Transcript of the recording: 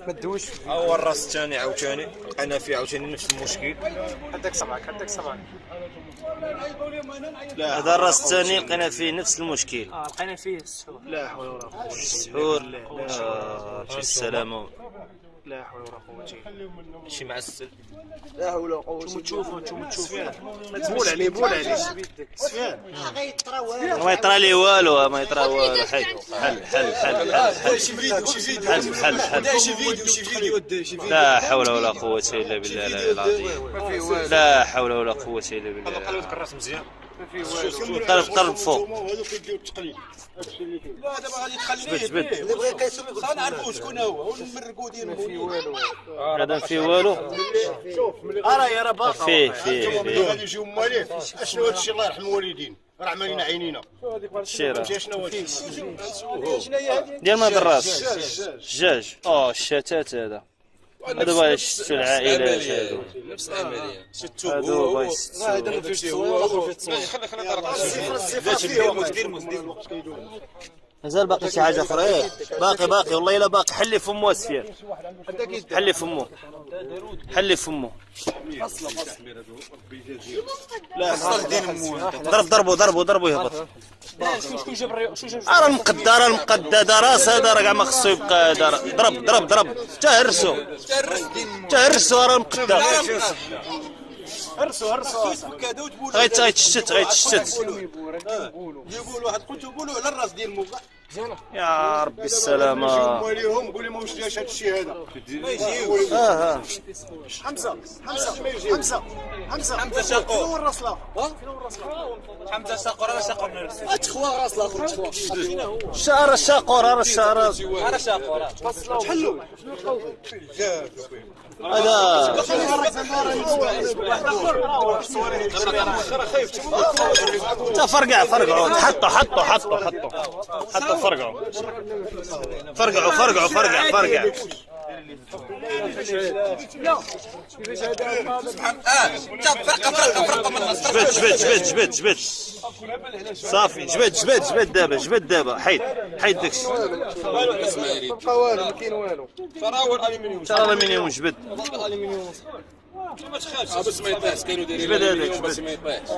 ما تدوش فيه. هو الراس الثاني عاوتاني لقينا فيه عاوتاني نفس المشكل. عندك صبعك عندك صبعك. هذا الراس الثاني لقينا فيه نفس المشكل. لقينا فيه السحور. لا حول ولا قوة. السحور. في السلامة. لا حول ولا قوة الا بالله. شي معسل. لا حول ولا قوة. تشوفوا بول عليه بول عليه. سفيان ما يطرى لي والو، ما يطرى والو. حل حل حل حل حل شي فيديو شي فيديو حل حل حل. شي فيديو شي فيديو شي فيديو. لا حول ولا قوة إلا بالله العظيم. لا حول ولا قوة إلا بالله. قلبك الراس مزيان. قرب فوق. هذوك كيديروا التقليد. لا دابا غادي تخليه. جبد. اللي بغى كيسوق يقول نعرفوا شكون هو ونمرقوا ديال في والو. هذا فيه والو. شوف راه باقا فيه غادي يجيو مواليه. اشنو هذا الشيء الله يرحم الوالدين راه عمالين عينينا. الشيرة شنو هذا ديال ما الراس الدجاج. الشتات هذا باغي يشتو العائلات هادو. نفس العمليه. هادو باغي يشتو. هذا اللي فيه التصوير وفيه التصوير. مازال باقي شي حاجة أخرى. باقي والله إلا باقي. حلي فمو سفيان. حلي فمو. لا ضربو يهبط. شكون جاب راه المقدة راس هذا راه كاع ما خصو يبقى. ضرب تهرسو راه المقدة. هرسوا غيتشتت. يقولوا واحد قلت يقولوا على الراس ديال مو. يا ربي السلامة. مواليهم قول لي ما وشناش هذا الشيء هذا. ما يجيوش. حمزة شاقور. فين الراس الاخر؟ حمزه شاقور انا شاقور نفسي. تخوا راس الاخر تخوا. الشعر الشاقور انا شاقور. تحلوا. هذا فرقعوا. حطوا فرقعوا. جبد صافي. جبد دابا. حيد داكشي. بقى والو ما كاين والو. ترى الالمنيوم جبد. ما تخافش بس ما يطيحش كانوا دايرين جبد هذاك بس ما يطيحش.